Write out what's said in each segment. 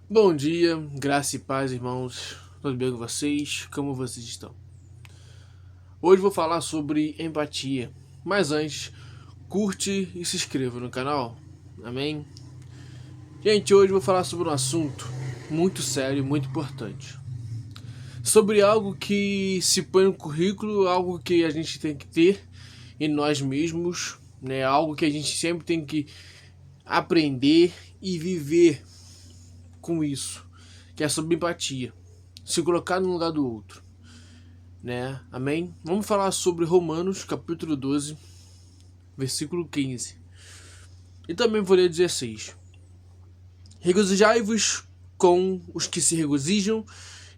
Bom dia, graça e paz, irmãos. Tudo bem com vocês? Como vocês estão? Hoje vou falar sobre empatia. Mas antes, curte e se inscreva no canal. Amém? Gente, hoje vou falar sobre um assunto muito sério, muito importante. Sobre algo que se põe no currículo, algo que a gente tem que ter em nós mesmos, né? Algo que a gente sempre tem que aprender e viver com isso, que é sobre empatia. Se colocar no lugar do outro. Né? Amém? Vamos falar sobre Romanos, capítulo 12, versículo 15. E também vou ler 16. Regozijai-vos com os que se regozijam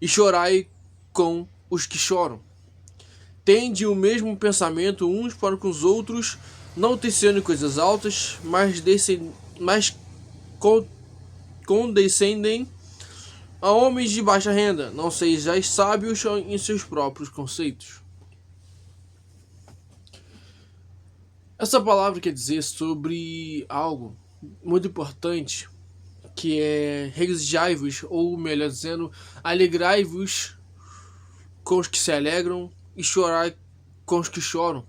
e chorai com os que choram. Tende o mesmo pensamento uns para com os outros, não tecendo coisas altas, mas condescendem a homens de baixa renda. Não sejais sábios em seus próprios conceitos. Essa palavra quer dizer sobre algo muito importante, que é regozijai-vos, ou melhor dizendo, alegrai-vos com os que se alegram e chorai com os que choram.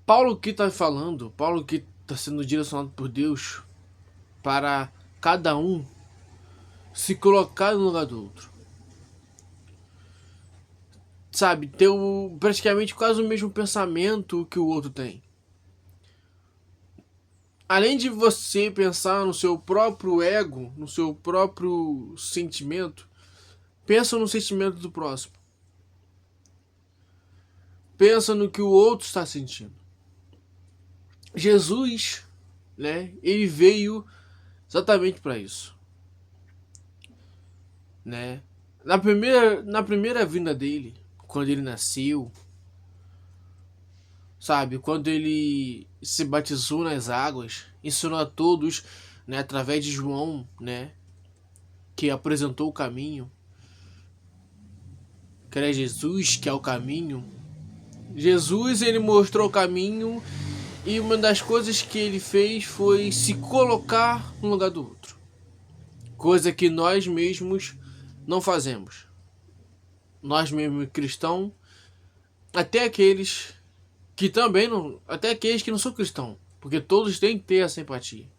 Paulo que está falando, Paulo que está sendo direcionado por Deus para cada um se colocar no lugar do outro. Sabe, ter praticamente quase o mesmo pensamento que o outro tem. Além de você pensar no seu próprio ego, no seu próprio sentimento, pensa no sentimento do próximo. Pensa no que o outro está sentindo. Jesus, né, ele veio exatamente para isso, né? Na primeira vinda dele, quando ele nasceu, sabe, quando ele se batizou nas águas, ensinou a todos, né, através de João, né, que apresentou o caminho, que era Jesus, que é o caminho. Jesus, ele mostrou o caminho, e uma das coisas que ele fez foi se colocar no lugar do outro. Coisa que nós mesmos não fazemos. Nós mesmos cristãos, até aqueles que também não, até aqueles que não são cristãos, porque todos têm que ter essa empatia.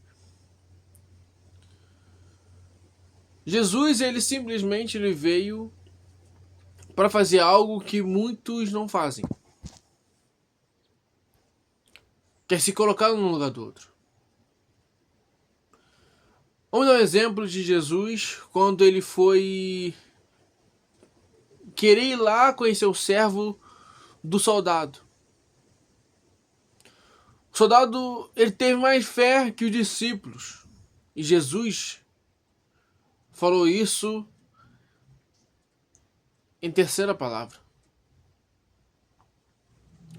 Jesus, ele simplesmente ele veio para fazer algo que muitos não fazem. Quer se colocar no lugar do outro. Vamos dar um exemplo de Jesus quando ele foi querer ir lá conhecer o servo do soldado. O soldado, ele teve mais fé que os discípulos. E Jesus falou isso em terceira palavra.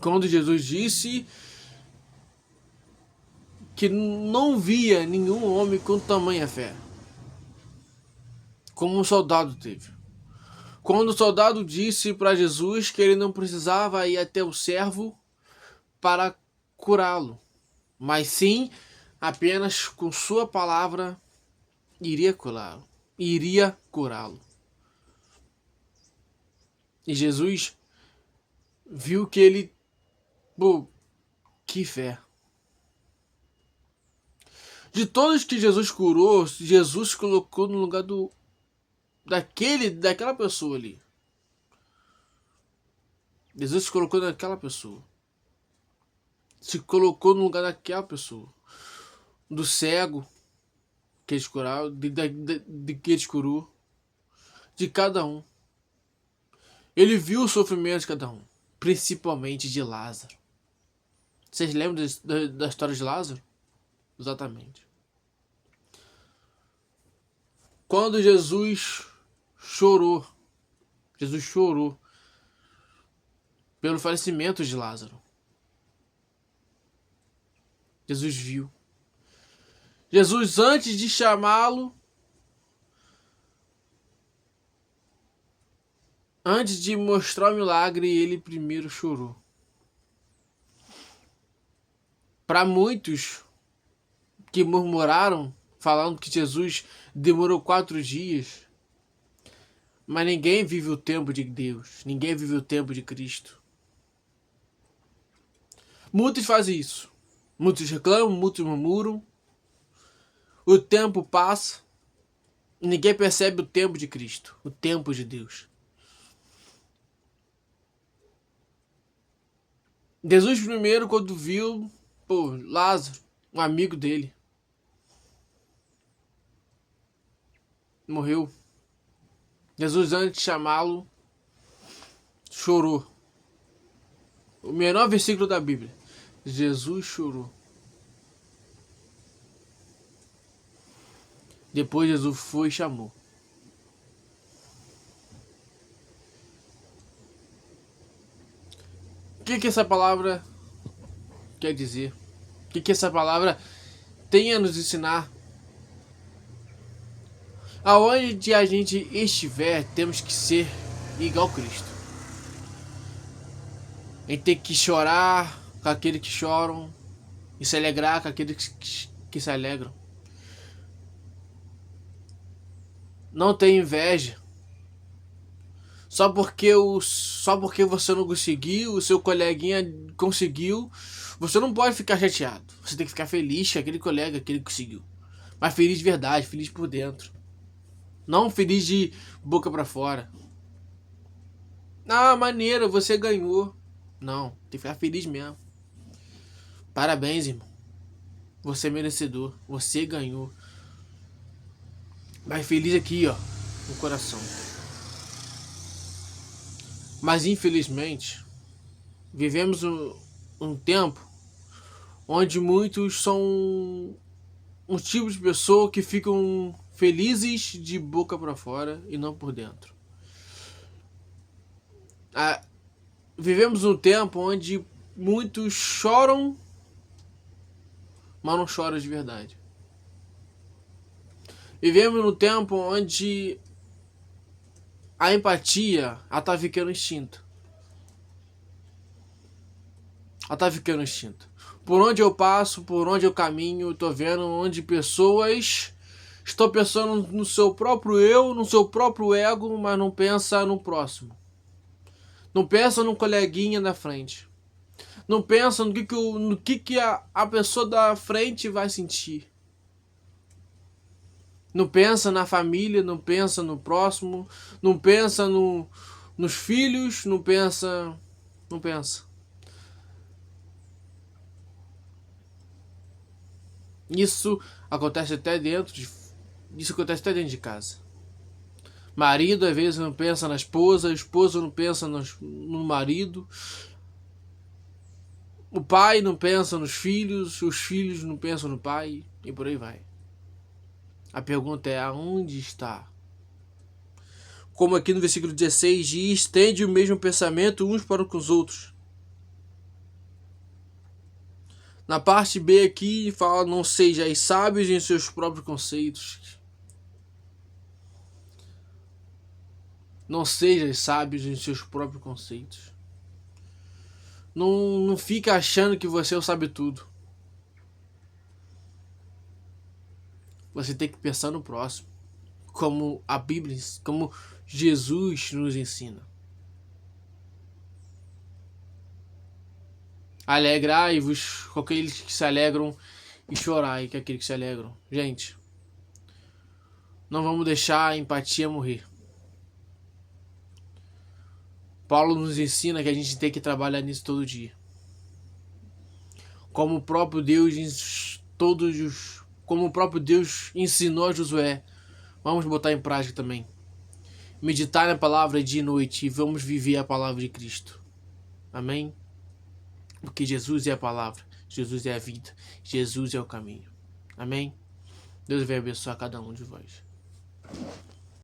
Quando Jesus disse que não via nenhum homem com tamanha fé, como o soldado teve. Quando o soldado disse para Jesus que ele não precisava ir até o servo para curá-lo, mas sim apenas com sua palavra iria curá-lo. Iria curá-lo. E Jesus viu que ele, pô, que fé. De todos que Jesus curou, Jesus colocou no lugar daquela pessoa ali. Jesus se colocou naquela pessoa. Se colocou no lugar daquela pessoa. Do cego que eles curaram, de que eles curou. De cada um. Ele viu o sofrimento de cada um. Principalmente de Lázaro. Vocês lembram da história de Lázaro? Exatamente. Quando Jesus chorou pelo falecimento de Lázaro. Jesus viu. Jesus, antes de chamá-lo, antes de mostrar o milagre, ele primeiro chorou. Para muitos, que murmuraram, falando que Jesus demorou 4 dias. Mas ninguém vive o tempo de Deus. Ninguém vive o tempo de Cristo. Muitos fazem isso. Muitos reclamam, muitos murmuram. O tempo passa. Ninguém percebe o tempo de Cristo. O tempo de Deus. Jesus primeiro, quando viu, Lázaro, um amigo dele, morreu. Jesus, antes de chamá-lo, chorou. O menor versículo da Bíblia. Jesus chorou. Depois Jesus foi e chamou. O que essa palavra quer dizer? O que essa palavra tem a nos ensinar? Aonde a gente estiver, temos que ser igual a Cristo. A gente tem que chorar com aqueles que choram e se alegrar com aqueles que se alegram. Não tem inveja. Só porque você não conseguiu, o seu coleguinha conseguiu, você não pode ficar chateado. Você tem que ficar feliz que aquele colega que ele conseguiu. Mas feliz de verdade, feliz por dentro. Não feliz de boca pra fora. Ah, maneiro, você ganhou. Não, tem que ficar feliz mesmo. Parabéns, irmão. Você é merecedor. Você ganhou. Mas feliz aqui, ó, no coração. Mas infelizmente, vivemos um tempo onde muitos são um tipo de pessoa que ficam felizes de boca para fora e não por dentro. Vivemos um tempo onde muitos choram, mas não choram de verdade. Vivemos num tempo onde a empatia tá ficando extinta. Ela tá ficando extinta. Por onde eu passo, por onde eu caminho, eu tô vendo onde pessoas estão pensando no seu próprio eu, no seu próprio ego, mas não pensa no próximo. Não pensa no coleguinha da frente. Não pensa no que a pessoa da frente vai sentir. Não pensa na família, não pensa no próximo, não pensa nos filhos, não pensa. Isso acontece até dentro de casa. Marido às vezes não pensa na esposa, a esposa não pensa no marido. O pai não pensa nos filhos, os filhos não pensam no pai e por aí vai. A pergunta é: aonde está? Como aqui no versículo 16 diz, tende o mesmo pensamento uns para com os outros. Na parte B aqui fala, não sejais sábios em seus próprios conceitos. Não sejais sábios em seus próprios conceitos. Não fica achando que você sabe tudo. Você tem que pensar no próximo. Como a Bíblia, como Jesus nos ensina. Alegrai-vos com aqueles que se alegram e chorai com aqueles que se alegram. Gente, não vamos deixar a empatia morrer. Paulo nos ensina que a gente tem que trabalhar nisso todo dia. Como o próprio Deus ensinou a Josué, vamos botar em prática também. Meditar na palavra dia e noite e vamos viver a palavra de Cristo. Amém? Porque Jesus é a palavra, Jesus é a vida, Jesus é o caminho. Amém? Deus vai abençoar cada um de vós.